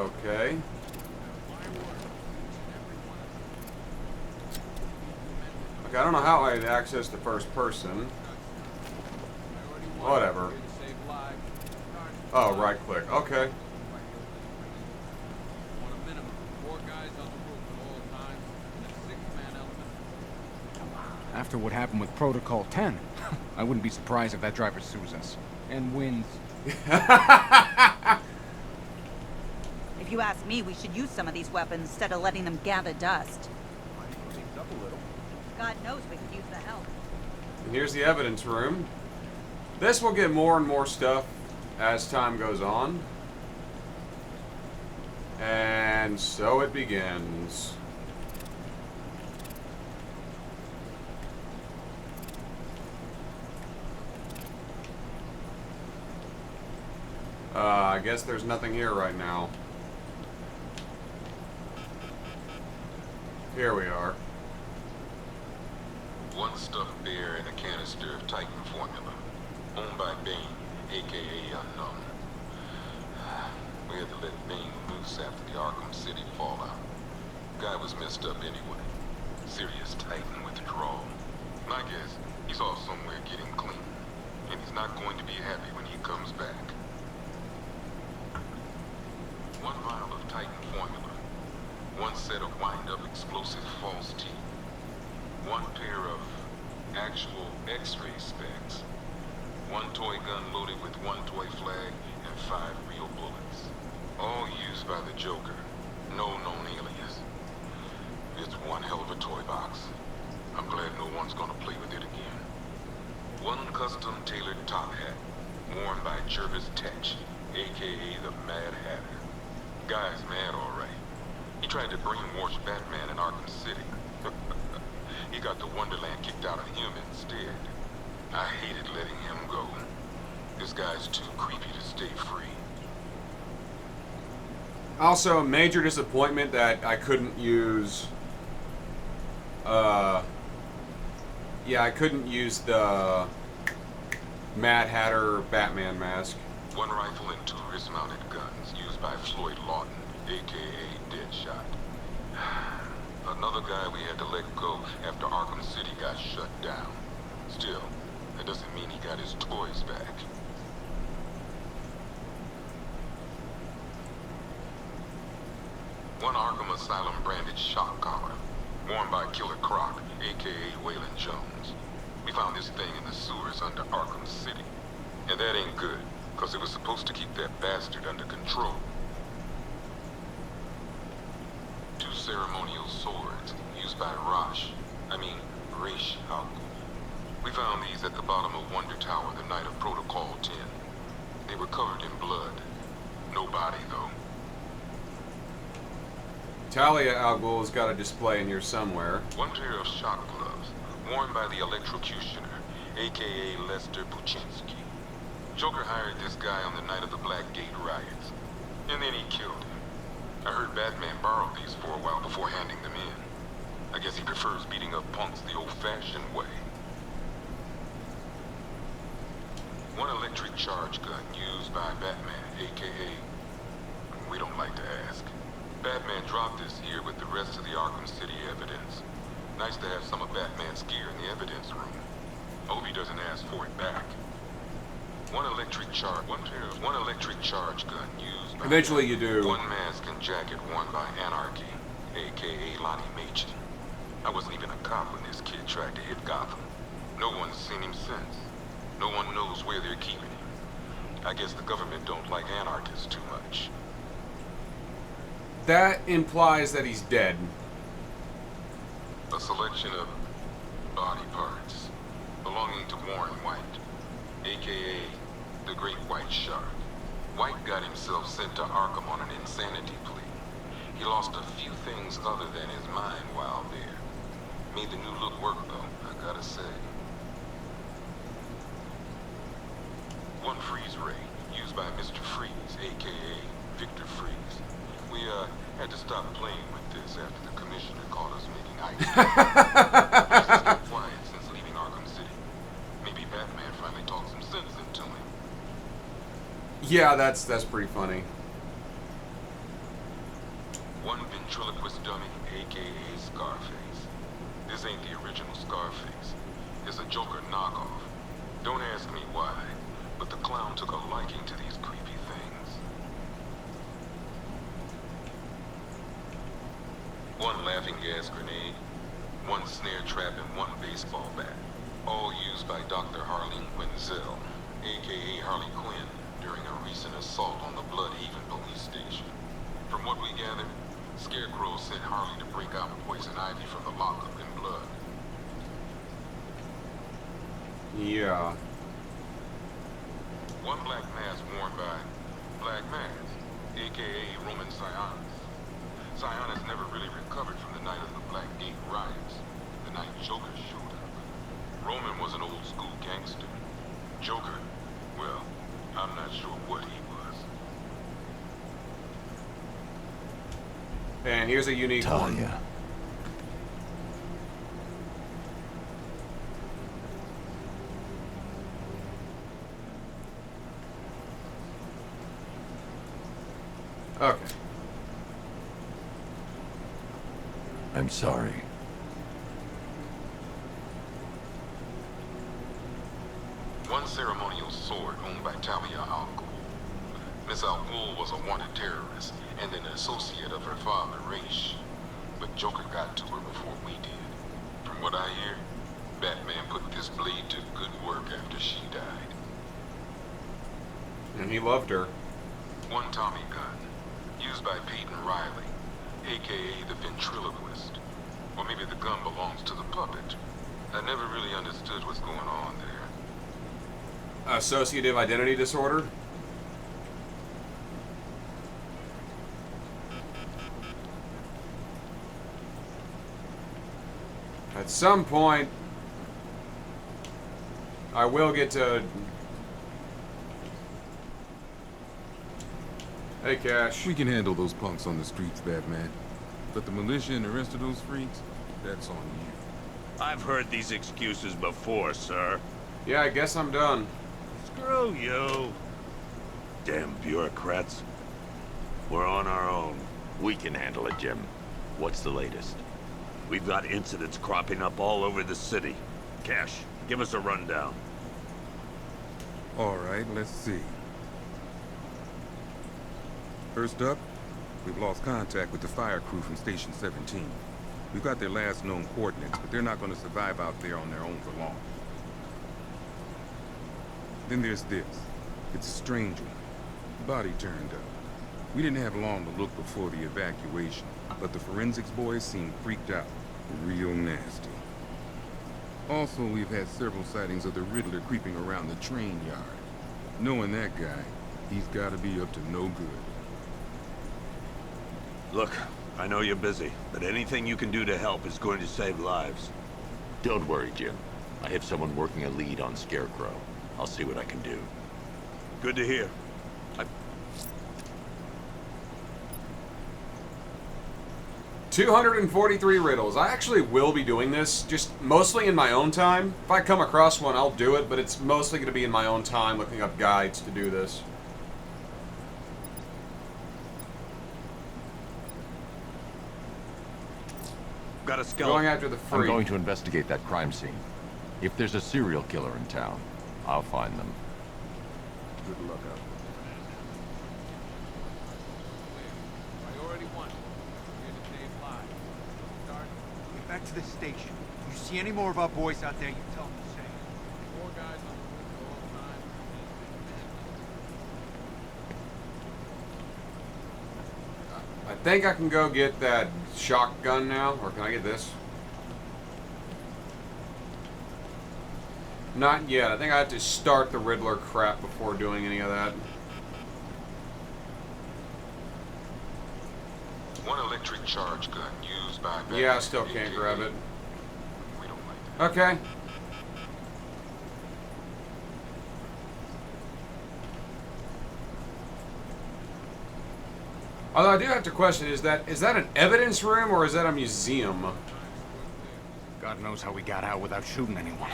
Okay. Okay, I don't know how I access the first person. Whatever. Oh, right click. Okay. After what happened with Protocol 10, I wouldn't be surprised if that driver sues us and wins. If you ask me, we should use some of these weapons instead of letting them gather dust. God knows we could use the help. And here's the evidence room. This will get more and more stuff as time goes on. And so it begins. I guess there's nothing here right now. Here we are. One stuffed bear in a canister of Titan formula, owned by Bane, aka Unknown. We had to let Bane loose after the Arkham City fallout. Guy was messed up anyway. Serious Titan withdrawal. My guess, he's off somewhere getting clean. And he's not going to be happy when he comes back. One vial of Titan formula. One set of wind-up explosive false teeth. One pair of actual X-ray specs. One toy gun loaded with one toy flag and 5 real bullets. All used by the Joker. No known alias. It's one hell of a toy box. I'm glad no one's gonna play with it again. One custom tailored top hat, worn by Jervis Tetch, aka the Mad Hatter. Guy's mad, all right. He tried to brainwash Batman in Arkham City. He got the Wonderland kicked out of him instead. I hated letting him go. This guy's too creepy to stay free. Also, major disappointment that I couldn't use... yeah, I couldn't use the Mad Hatter Batman mask. One rifle and 2 wrist-mounted guns used by Floyd Lawton, aka Deadshot. Another guy we had to let go after Arkham City got shut down. Still, that doesn't mean he got his toys back. One Arkham Asylum branded shock collar, worn by Killer Croc, aka Waylon Jones. We found this thing in the sewers under Arkham City. And that ain't good, because it was supposed to keep that bastard under control. 2 ceremonial swords used by Ra's al Ghul. We found these at the bottom of Wonder Tower the night of Protocol 10. They were covered in blood. No body, though. Talia al Ghul's got a display in here somewhere. One pair of shock gloves, worn by the electrocutioner, aka Lester Puchinsky. Joker hired this guy on the night of the Blackgate riots, and then he killed him. I heard Batman borrowed these for a while before handing them in. I guess he prefers beating up punks the old-fashioned way. One electric charge gun used by Batman, aka... we don't like to ask. Batman dropped this here with the rest of the Arkham City evidence. Nice to have some of Batman's gear in the evidence room. I hope he doesn't ask for it back. One electric charge gun used by... Eventually you do. One mask and jacket worn by Anarchy, aka Lonnie Machin. I wasn't even a cop when this kid tried to hit Gotham. No one's seen him since. No one knows where they're keeping him. I guess the government don't like anarchists too much. That implies that he's dead. A selection of body parts belonging to Warren White, aka the Great White Shark. White got himself sent to Arkham on an insanity plea. He lost a few things other than his mind while there. Made the new look work though, I gotta say. One freeze ray, used by Mr. Freeze, aka Victor Freeze. We had to stop playing with this after the commissioner caught us making ice. He's just been quiet since leaving Arkham City. Maybe Batman finally talked some sense into him. Yeah, that's pretty funny. dummy, aka Scarface. This ain't the original Scarface. It's a Joker knockoff. Don't ask me why, but the clown took a liking to these creepy things. One laughing gas grenade, one snare trap, and one baseball bat. All used by Dr. Harleen Quinzel, aka Harley Quinn, during a recent assault on the Bloodhaven police station. From what we gathered, Scarecrow sent Harley to break out Poison Ivy from the lockup in blood. Yeah. One black mask worn by Black Mask, aka Roman Sionis. Sionis never really recovered from the night of the Black Gate riots, the night Joker showed up. Roman was an old school gangster. Joker, well, I'm not sure what he was. And here's a unique one. Talia. Okay. I'm sorry. One ceremonial sword owned by Talia al Ghul. Miss al Ghul was a wanted terrorist and an associate of her father, Raish. But Joker got to her before we did. From what I hear, Batman put this blade to good work after she died. And he loved her. One Tommy gun, used by Peyton Riley, aka the ventriloquist. Or maybe the gun belongs to the puppet. I never really understood what's going on there. Associative identity disorder. At some point, I will get to... Hey, Cash. We can handle those punks on the streets, Batman. But the militia and the rest of those freaks, that's on you. I've heard these excuses before, sir. Yeah, I guess I'm done. Screw you. Damn bureaucrats. We're on our own. We can handle it, Jim. What's the latest? We've got incidents cropping up all over the city. Cash, give us a rundown. All right, let's see. First up, we've lost contact with the fire crew from Station 17. We've got their last known coordinates, but they're not going to survive out there on their own for long. Then there's this. It's a strange one. The body turned up. We didn't have long to look before the evacuation, but the forensics boys seemed freaked out. Real nasty. Also, we've had several sightings of the Riddler creeping around the train yard. Knowing that guy, he's got to be up to no good. Look, I know you're busy, but anything you can do to help is going to save lives. Don't worry, Jim. I have someone working a lead on Scarecrow. I'll see what I can do. Good to hear. 243 riddles. I actually will be doing this, just mostly in my own time. If I come across one, I'll do it, but it's mostly going to be in my own time, looking up guides to do this. Got a skeleton. Going after the I'm freak. going to investigate that crime scene. If there's a serial killer in town, I'll find them. Good luck out. Priority 1. Here to save lives. Start. Get back to the station. You see any more of our boys out there, you tell them the same. 4 guys on the roof the whole time. I think I can go get that shotgun now, or can I get this? Not yet. I think I have to start the Riddler crap before doing any of that. One electric charge gun used by... Yeah, I still can't grab it. We don't like that. Okay. Although I do have to question, is that an evidence room or is that a museum? God knows how we got out without shooting anyone.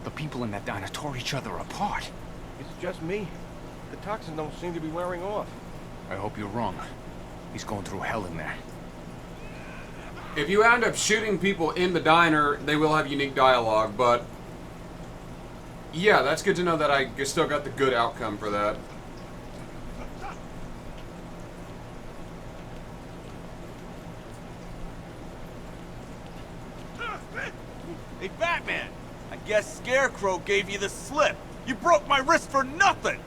The people in that diner tore each other apart. It's just me. The toxins don't seem to be wearing off. I hope you're wrong. He's going through hell in there. If you end up shooting people in the diner, they will have unique dialogue, but yeah, that's good to know that I still got the good outcome for that. Hey, Batman! I guess Scarecrow gave you the slip. You broke my wrist for nothing!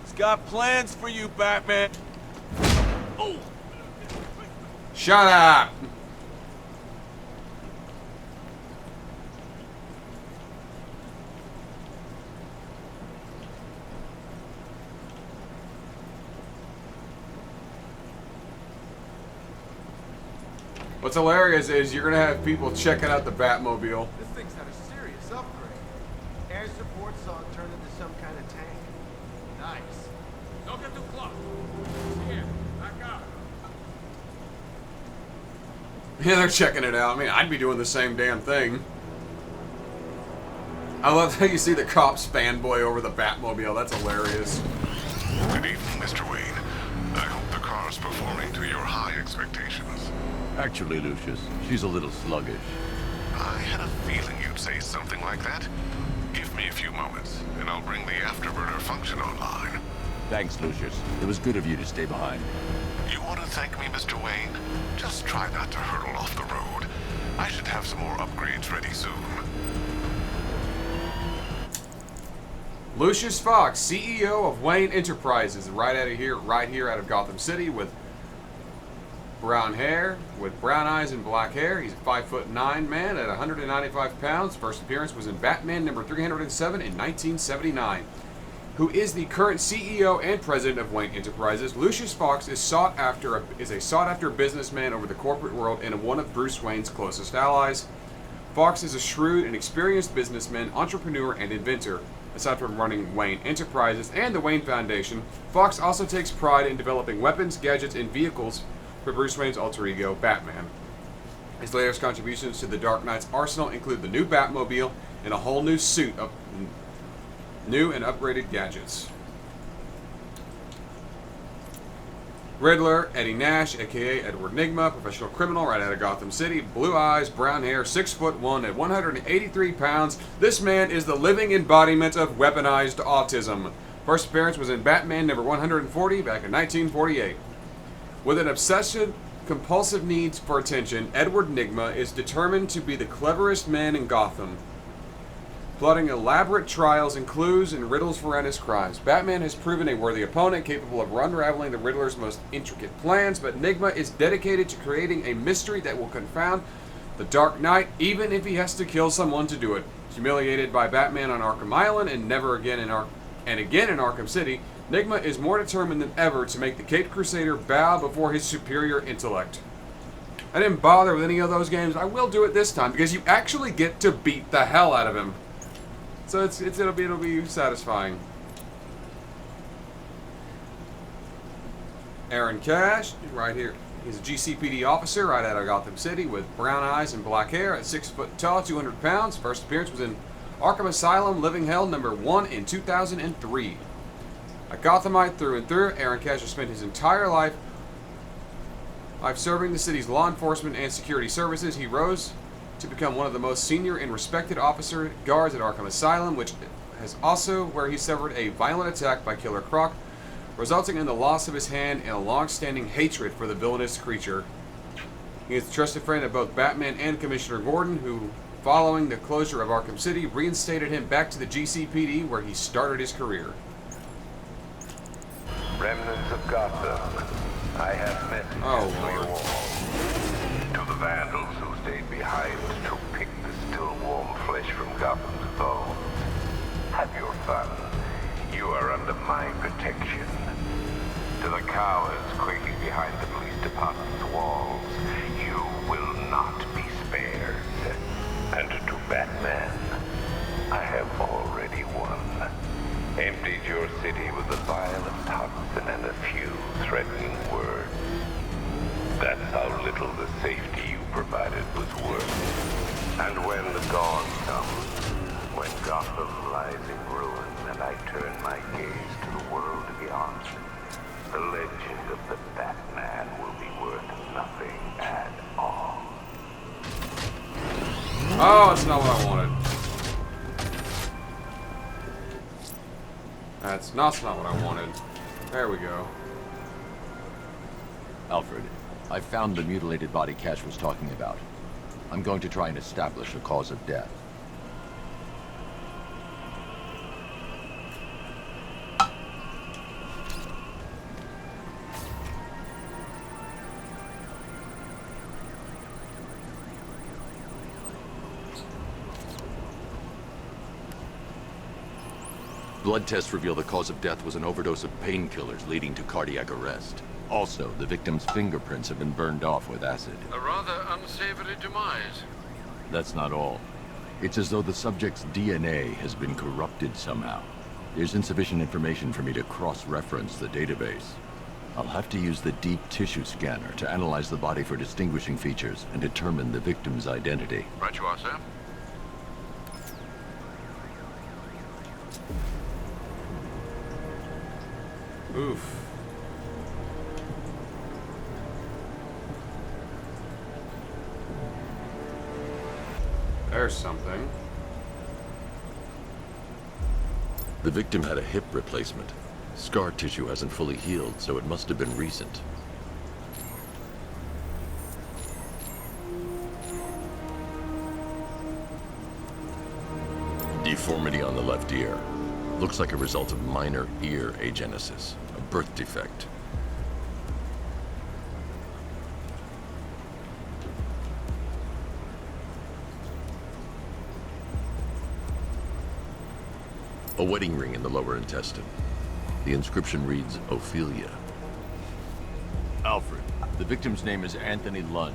He's got plans for you, Batman. Oh! Shut up! What's hilarious is you're gonna have people checking out the Batmobile. This thing's had a serious upgrade. Air support saw it turn into some kind of tank. Nice. Don't get too close. Here, back up. Yeah, they're checking it out. I mean, I'd be doing the same damn thing. I love how you see the cops fanboy over the Batmobile. That's hilarious. Good evening, Mr. Wayne. I hope the car's performing to your high expectations. Actually, Lucius, she's a little sluggish. I had a feeling you'd say something like that. Give me a few moments, and I'll bring the afterburner function online. Thanks, Lucius. It was good of you to stay behind. You want to thank me, Mr. Wayne? Just try not to hurtle off the road. I should have some more upgrades ready soon. Lucius Fox, CEO of Wayne Enterprises, right here out of Gotham City, with brown hair, with brown eyes and black hair. He's a 5'9" man at 195 pounds. First appearance was in Batman number 307 in 1979. Who is the current CEO and president of Wayne Enterprises. Lucius Fox is a sought-after businessman over the corporate world and one of Bruce Wayne's closest allies. Fox is a shrewd and experienced businessman, entrepreneur, and inventor. Aside from running Wayne Enterprises and the Wayne Foundation, Fox also takes pride in developing weapons, gadgets, and vehicles for Bruce Wayne's alter ego, Batman. His latest contributions to the Dark Knight's arsenal include the new Batmobile and a whole new suit of new and upgraded gadgets. Riddler, Eddie Nash, aka Edward Nygma, professional criminal right out of Gotham City, blue eyes, brown hair, 6'1" at 183 pounds. This man is the living embodiment of weaponized autism. First appearance was in Batman number 140 back in 1948. With an obsessive, compulsive need for attention, Edward Nygma is determined to be the cleverest man in Gotham, plotting elaborate trials and clues and riddles for his crimes. Batman has proven a worthy opponent capable of unraveling the Riddler's most intricate plans, but Nygma is dedicated to creating a mystery that will confound the Dark Knight, even if he has to kill someone to do it. Humiliated by Batman on Arkham Island and never again in Arkham City, Nygma is more determined than ever to make the Caped Crusader bow before his superior intellect. I didn't bother with any of those games. I will do it this time because you actually get to beat the hell out of him. So it'll be satisfying. Aaron Cash, right here. He's a GCPD officer right out of Gotham City with brown eyes and black hair at 6 foot tall, 200 pounds. First appearance was in Arkham Asylum, Living Hell number 1 in 2003. A Gothamite through and through, Aaron Cash has spent his entire life serving the city's law enforcement and security services. He rose to become one of the most senior and respected officer guards at Arkham Asylum, which has also where he suffered a violent attack by Killer Croc, resulting in the loss of his hand and a long-standing hatred for the villainous creature. He is a trusted friend of both Batman and Commissioner Gordon, who, following the closure of Arkham City, reinstated him back to the GCPD, where he started his career. Remnants of Gotham, I have messages for you all. To the vandals who stayed behind to pick the still warm flesh from Gotham's bones. Have your fun. You are under my protection. To the cowards quaking behind the police department's walls, you will not be spared. And to Batman, I have already won. Emptied your city with a violent toxin and a few threatening words. That's how little the safety you provided was worth. And when the dawn comes, when Gotham lies in ruin and I turn my gaze to the world beyond, the legend of the Batman will be worth nothing at all. Oh, that's not what I wanted. That's not what I wanted. There we go. Alfred, I found the mutilated body Cash was talking about. I'm going to try and establish a cause of death. Blood tests reveal the cause of death was an overdose of painkillers leading to cardiac arrest. Also, the victim's fingerprints have been burned off with acid. A rather unsavory demise. That's not all. It's as though the subject's DNA has been corrupted somehow. There's insufficient information for me to cross-reference the database. I'll have to use the deep tissue scanner to analyze the body for distinguishing features and determine the victim's identity. Right you are, sir. Oof. There's something. The victim had a hip replacement. Scar tissue hasn't fully healed, so it must have been recent. Deformity on the left ear. Looks like a result of minor ear agenesis, a birth defect. A wedding ring in the lower intestine. The inscription reads, Ophelia. Alfred, the victim's name is Anthony Lund.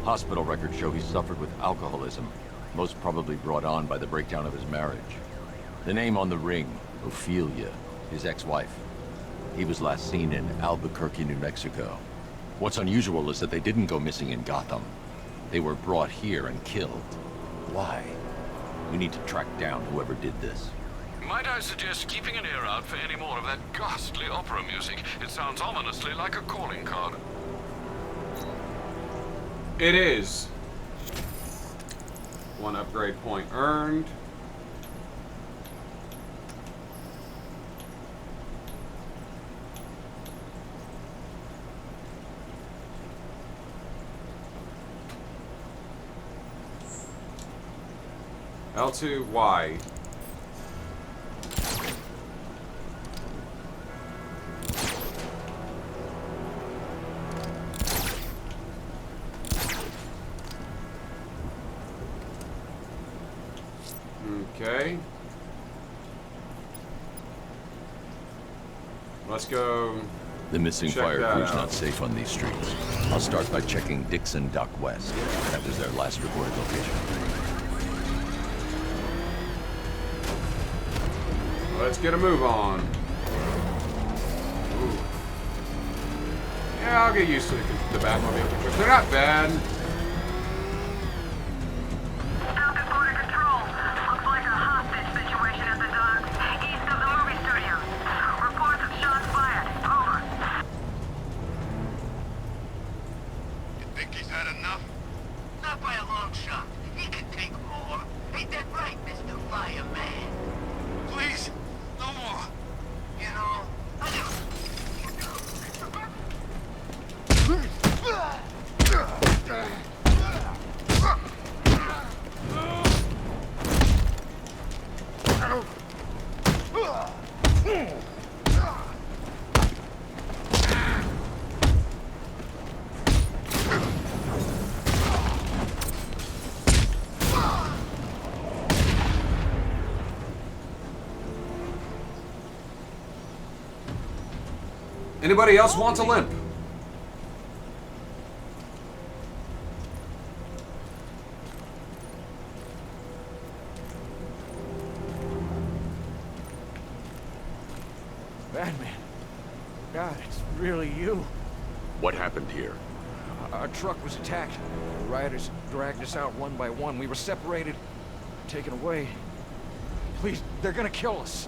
Hospital records show he suffered with alcoholism, most probably brought on by the breakdown of his marriage. The name on the ring, Ophelia, his ex-wife. He was last seen in Albuquerque, New Mexico. What's unusual is that they didn't go missing in Gotham. They were brought here and killed. Why? We need to track down whoever did this. Might I suggest keeping an ear out for any more of that ghastly opera music? It sounds ominously like a calling card. It is. 1 upgrade point earned. L2Y. Okay. Let's go. The missing check fire that crew's out. not safe on these streets. I'll start by checking Dixon Dock West. That was their last reported location. Let's get a move on. Ooh. Yeah, I'll get used to the Batmobile controls. They're not bad. Anybody else wants a limp? Batman. God, it's really you. What happened here? Our truck was attacked. The rioters dragged us out one by one. We were separated, taken away. Please, they're gonna kill us.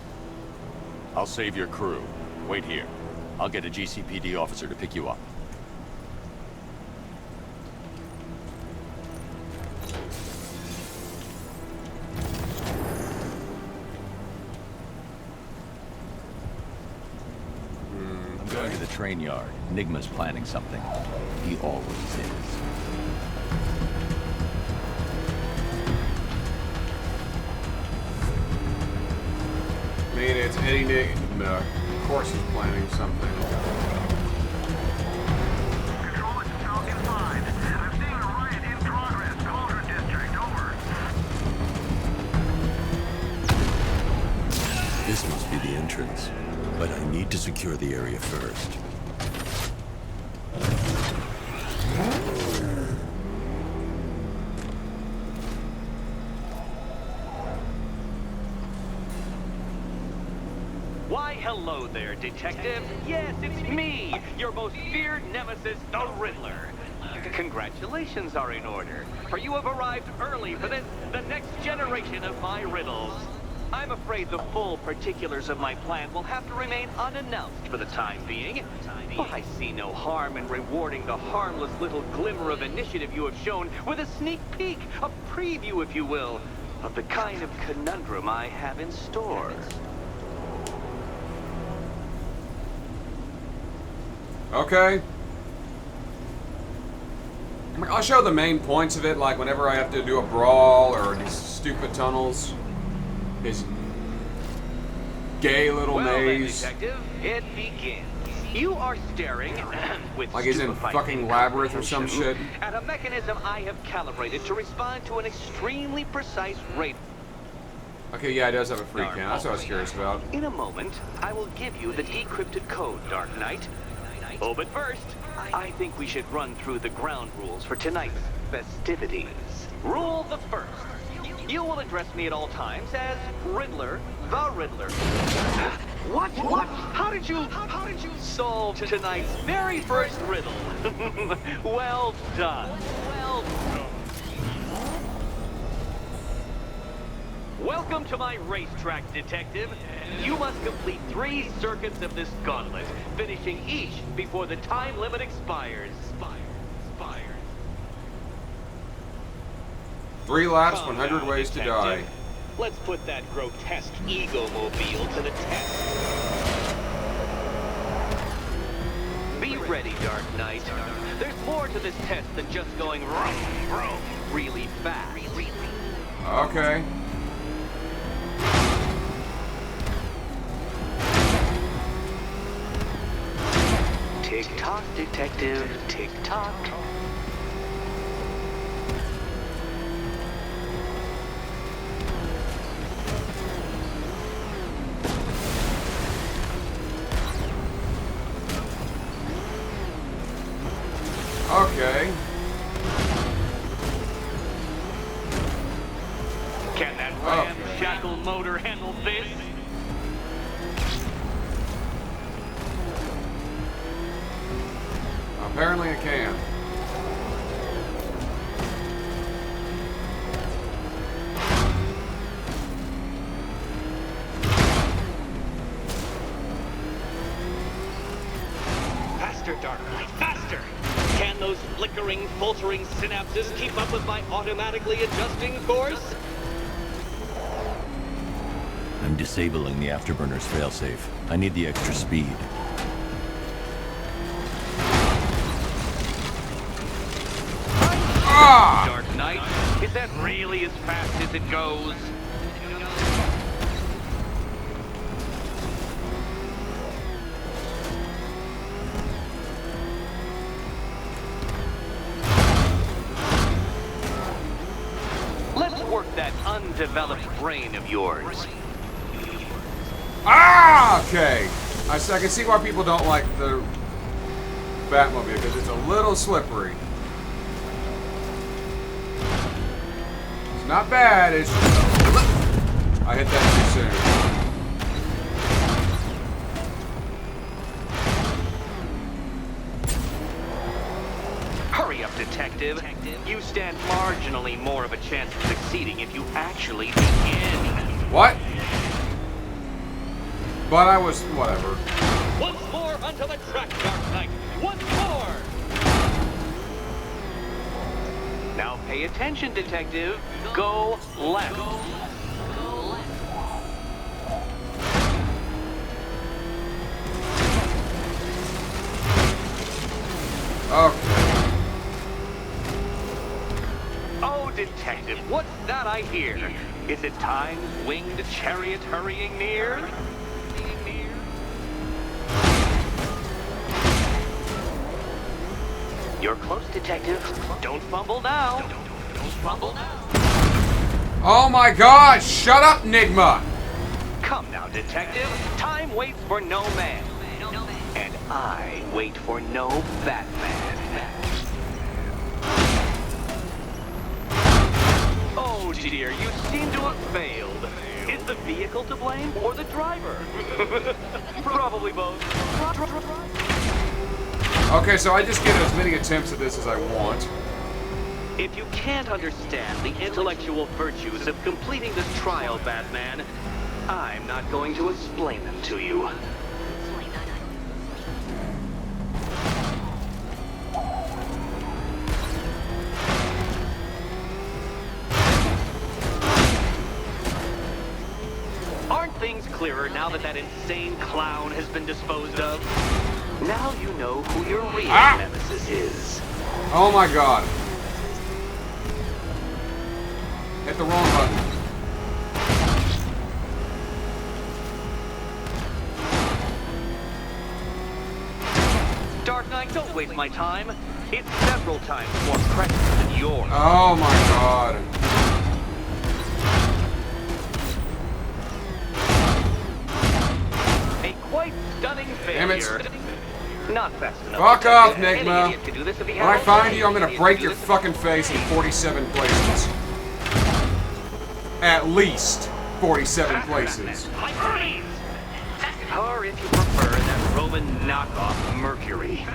I'll save your crew. Wait here. I'll get a GCPD officer to pick you up. the train yard. Enigma's planning something. He always is. I mean, it's Eddie Enigma. Of course he's planning something. Control, it's Falcon 5. I'm seeing a riot in progress. Cauldron District, over. This must be the entrance, but I need to secure the area first. Why, hello there, Detective. Yes, it's me, your most feared nemesis, the Riddler. Congratulations are in order, for you have arrived early for the next generation of my riddles. I'm afraid the full particulars of my plan will have to remain unannounced for the time being. But I see no harm in rewarding the harmless little glimmer of initiative you have shown with a sneak peek, a preview, if you will, of the kind of conundrum I have in store. Okay. I mean, I'll show the main points of it, like whenever I have to do a brawl or these stupid tunnels. His gay little maze. Then, Detective, it begins. You are staring with like he's in fucking Labyrinth or some shit. At a mechanism I have calibrated to respond to an extremely precise rate. Okay, yeah, it does have a free count. That's what I was curious about. In a moment, I will give you the decrypted code, Dark Knight. Oh, but first, I think we should run through the ground rules for tonight's festivities. Rule the first. You will address me at all times as Riddler, the Riddler. What? How did you solve tonight's very first riddle? Well done. Well done. Welcome to my racetrack, Detective. You must complete 3 circuits of this gauntlet, finishing each before the time limit expires. 3 laps, 100 ways to die. Let's put that grotesque ego-mobile to the test. Be ready, Dark Knight. There's more to this test than just going vroom, really fast. Okay. Tick-tock, Detective, tick-tock. Okay. Can that ramshackle motor handle this? Apparently it can. Faster, Dark Knight, faster! Can those flickering, faltering synapses keep up with my automatically adjusting course? I'm disabling the afterburner's failsafe. I need the extra speed. Dark Knight, is that really as fast as it goes? Let's work that undeveloped brain of yours. Okay. I can see why people don't like the Batmobile, because it's a little slippery. It's not bad, it's just... I hit that too soon. Hurry up, Detective. You stand marginally more of a chance of succeeding if you actually begin. What? But I was... whatever. Once more onto the track, Dark Knight. Once more! Now pay attention, Detective. Go left. What's that I hear? Is it time's winged chariot hurrying near? You're close, detective. Don't fumble now. Don't fumble now. Oh my God! Shut up, Nigma! Come now, detective. Time waits for no man. And I wait for no Batman. Oh dear, you seem to have failed. Is the vehicle to blame or the driver? Probably both. Okay, so I just get as many attempts at this as I want. If you can't understand the intellectual virtues of completing this trial, Batman, I'm not going to explain them to you. Aren't things clearer now that that insane clown has been disposed of? Now you know who your real nemesis is. Oh my God. Hit the wrong button. Dark Knight, don't waste my time. It's several times more precious than yours. Oh my God. A quite stunning Damn it. failure. Not fast enough. Fuck off, Any Nigma. idiot could do this if he When I had find it. you, I'm gonna break your fucking face in 47 places. At least 47 places. Or if you prefer, that Roman knockoff Mercury.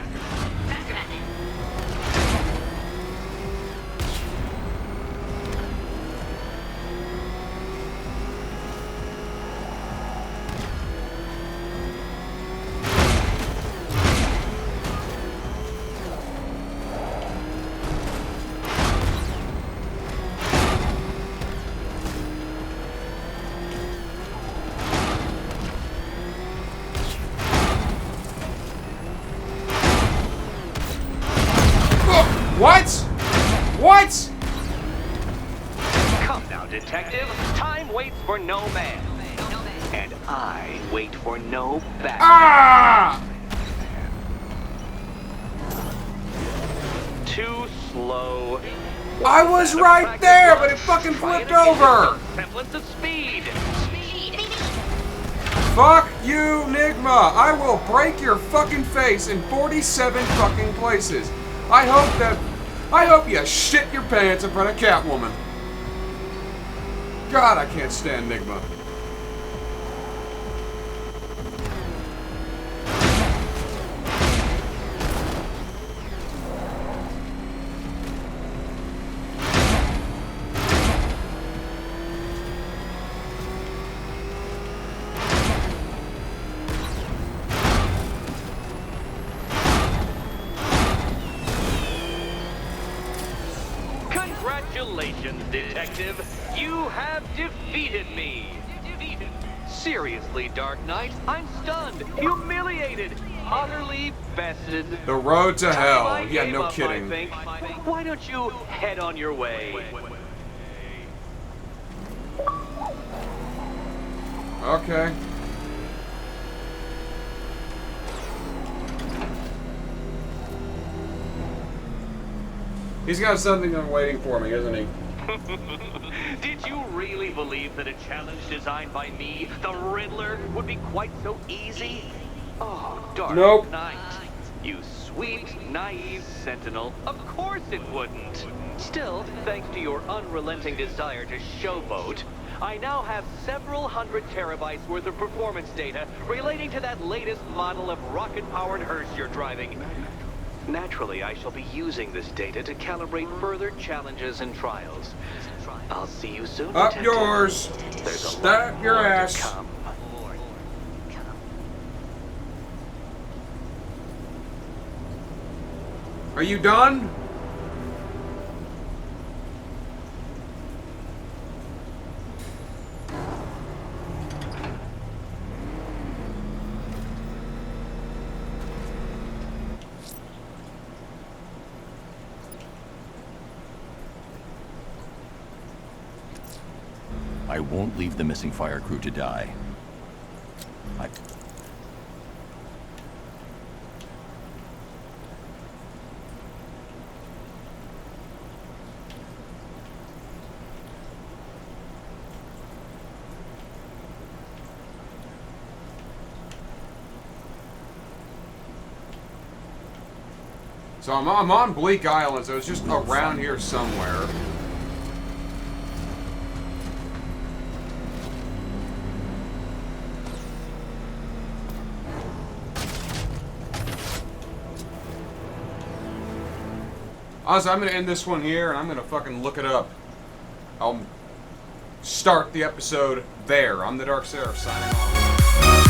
What? What? Come now, detective. Time waits for no man. And I wait for no Batman. Ah! Too slow. I was right there, but it fucking flipped over. Semblance of speed. Fuck you, Nigma. I will break your fucking face in 47 fucking places. I hope you shit your pants in front of Catwoman. God, I can't stand Nigma. Congratulations, detective. You have defeated me. Seriously, Dark Knight, I'm stunned, humiliated, utterly bested. The road to hell. I Yeah, gave no up, kidding. I think. Why don't you head on your way? Okay. He's got something waiting for me, isn't he? Did you really believe that a challenge designed by me, the Riddler, would be quite so easy? Oh, Dark Nope. Knight. You sweet, naive sentinel. Of course it wouldn't. Still, thanks to your unrelenting desire to showboat, I now have several hundred terabytes worth of performance data relating to that latest model of rocket-powered hearse you're driving. Naturally, I shall be using this data to calibrate further challenges and trials. I'll see you soon, Up detective. yours. There's a Stack lot your more to ass. come. Are you done? I won't leave the missing fire crew to die. So I'm on Bleak Island, so it's just around here somewhere. Honestly, I'm gonna end this one here, and I'm gonna fucking look it up. I'll start the episode there. I'm the Dark Seraph, signing off.